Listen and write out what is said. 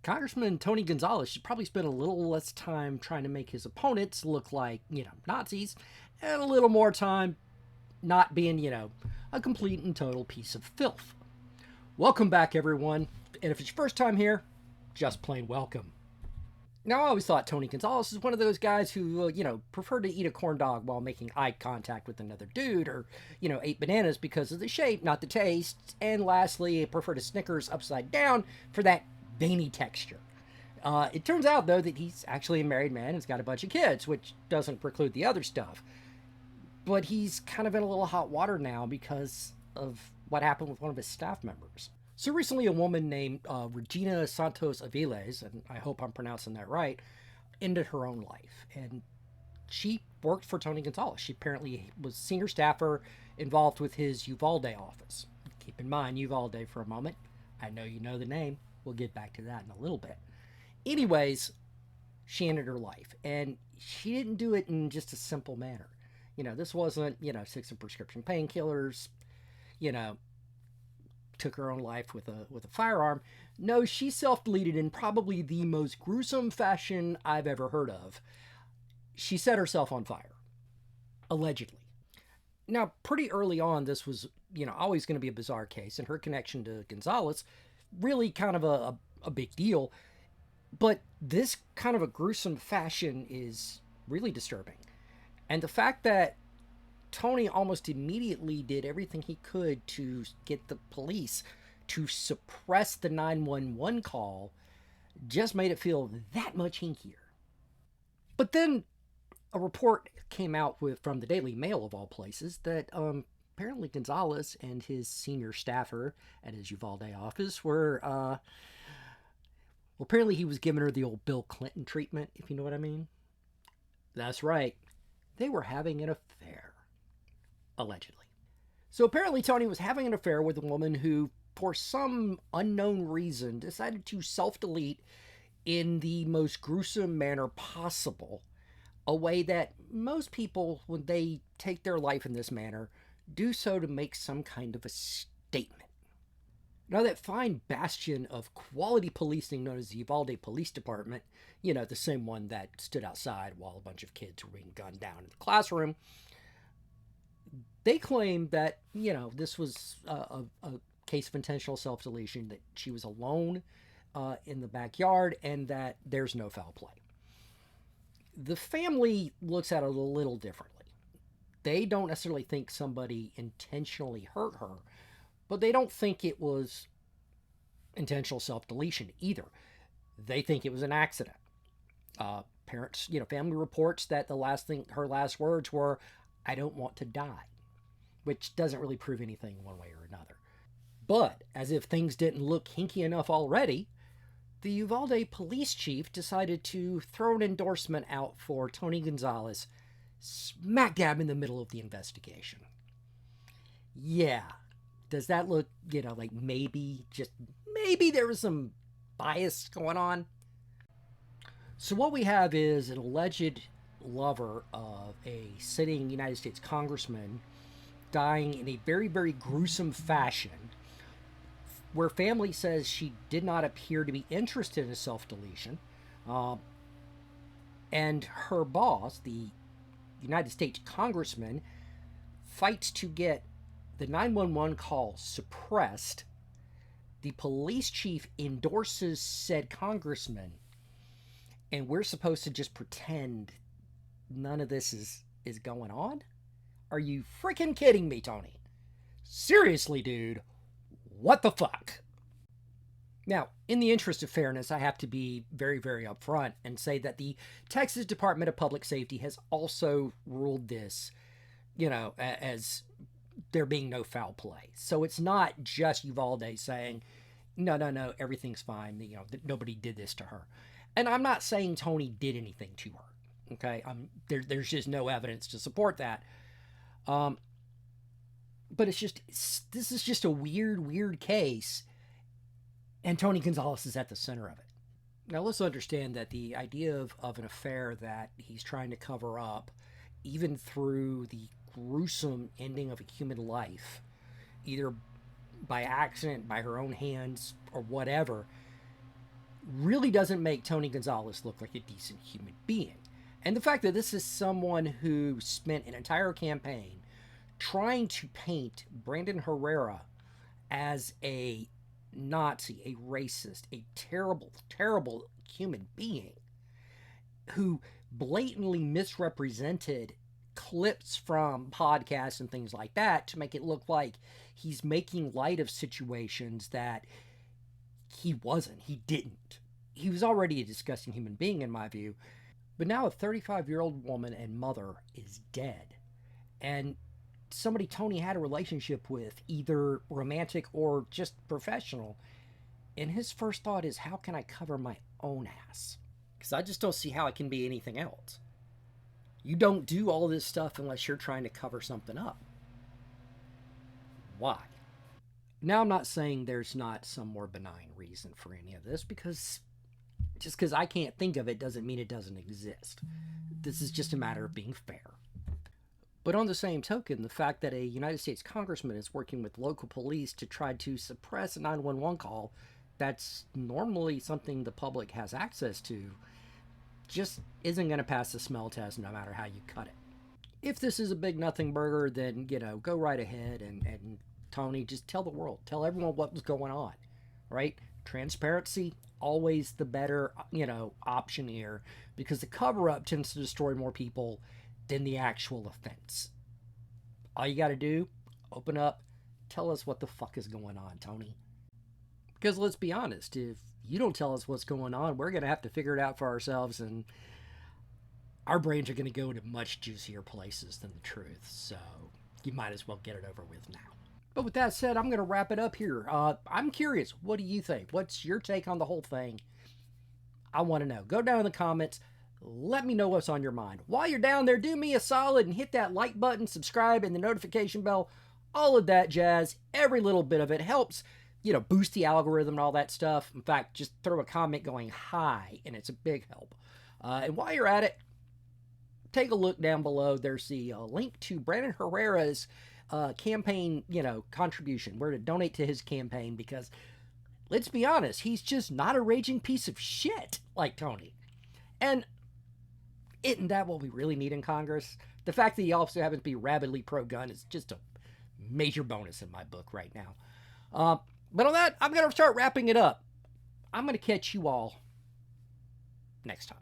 Congressman Tony Gonzales should probably spend a little less time trying to make his opponents look like, Nazis, and a little more time not being, a complete and total piece of filth. Welcome back, everyone. And if it's your first time here, just plain welcome. Now, I always thought Tony Gonzales is one of those guys who, preferred to eat a corn dog while making eye contact with another dude, or, ate bananas because of the shape, not the taste. And lastly, preferred a Snickers upside down for that veiny texture. It turns out, though, that he's actually a married man and has got a bunch of kids, which doesn't preclude the other stuff. But he's kind of in a little hot water now because of what happened with one of his staff members. So recently, a woman named Regina Santos-Aviles, and I hope I'm pronouncing that right, ended her own life. And she worked for Tony Gonzales. She apparently was senior staffer involved with his Uvalde office. Keep in mind Uvalde for a moment. I know you know the name. We'll get back to that in a little bit. Anyways, she ended her life. And she didn't do it in just a simple manner. This wasn't, took some prescription painkillers, took her own life with a firearm. No, she self-deleted in probably the most gruesome fashion I've ever heard of. She set herself on fire, allegedly. Now, pretty early on, this was, always going to be a bizarre case, and her connection to Gonzales, really kind of a big deal. But this kind of a gruesome fashion is really disturbing. And the fact that Tony almost immediately did everything he could to get the police to suppress the 911 call just made it feel that much hinkier. But then a report came out from the Daily Mail, of all places, that apparently Gonzales and his senior staffer at his Uvalde office were, well, apparently he was giving her the old Bill Clinton treatment, if you know what I mean. That's right. They were having an affair, allegedly. So apparently Tony was having an affair with a woman who, for some unknown reason, decided to self-delete in the most gruesome manner possible, a way that most people, when they take their life in this manner, do so to make some kind of a statement. Now, that fine bastion of quality policing known as the Uvalde Police Department, the same one that stood outside while a bunch of kids were being gunned down in the classroom, they claim that, this was a case of intentional self-deletion, that she was alone in the backyard, and that there's no foul play. The family looks at it a little differently. They don't necessarily think somebody intentionally hurt her, but they don't think it was intentional self-deletion either. They think it was an accident. Parents, family reports that her last words were, "I don't want to die," which doesn't really prove anything one way or another. But as if things didn't look hinky enough already, the Uvalde police chief decided to throw an endorsement out for Tony Gonzales smack dab in the middle of the investigation. Yeah. Does that look, like maybe there was some bias going on? So what we have is an alleged lover of a sitting United States congressman dying in a very, very gruesome fashion, where family says she did not appear to be interested in self-deletion. And her boss, the United States congressman, fights to get the 911 call suppressed. The police chief endorses said congressman, and we're supposed to just pretend none of this is going on? Are you freaking kidding me, Tony? Seriously, dude, what the fuck? Now, in the interest of fairness, I have to be very, very upfront and say that the Texas Department of Public Safety has also ruled this, as there being no foul play. So it's not just Uvalde saying, no, everything's fine. Nobody did this to her. And I'm not saying Tony did anything to her. Okay, there's just no evidence to support that. But this is just a weird case, and Tony Gonzales is at the center of it. Now let's understand that the idea of an affair that he's trying to cover up, even through the gruesome ending of a human life, either by accident, by her own hands, or whatever, really doesn't make Tony Gonzales look like a decent human being. And the fact that this is someone who spent an entire campaign trying to paint Brandon Herrera as a Nazi, a racist, a terrible, terrible human being who blatantly misrepresented clips from podcasts and things like that to make it look like he's making light of situations that he wasn't. He didn't. He was already a disgusting human being, in my view. But now a 35-year-old woman and mother is dead. And somebody Tony had a relationship with, either romantic or just professional. And his first thought is, how can I cover my own ass? Because I just don't see how it can be anything else. You don't do all this stuff unless you're trying to cover something up. Why? Now, I'm not saying there's not some more benign reason for any of this, because just because I can't think of it doesn't mean it doesn't exist. This is just a matter of being fair. But on the same token, the fact that a United States congressman is working with local police to try to suppress a 911 call that's normally something the public has access to just isn't going to pass the smell test no matter how you cut it. If this is a big nothing burger, then, go right ahead and Tony, just tell the world, tell everyone what was going on, right? Transparency, always the better, option here, because the cover-up tends to destroy more people than the actual offense. All you got to do, open up, tell us what the fuck is going on, Tony. Because let's be honest, if you don't tell us what's going on, we're going to have to figure it out for ourselves, and our brains are going to go to much juicier places than the truth. So you might as well get it over with now. But with that said, I'm going to wrap it up here. I'm curious, what do you think? What's your take on the whole thing? I want to know. Go down in the comments. Let me know what's on your mind. While you're down there, do me a solid and hit that like button, subscribe, and the notification bell. All of that jazz. Every little bit of it helps, boost the algorithm and all that stuff. In fact, just throw a comment going hi, and it's a big help. And while you're at it, take a look down below. There's the link to Brandon Herrera's campaign, contribution, where to donate to his campaign, because let's be honest, he's just not a raging piece of shit like Tony. And isn't that what we really need in Congress? The fact that he also happens to be rabidly pro-gun is just a major bonus in my book right now. But on that, I'm going to start wrapping it up. I'm going to catch you all next time.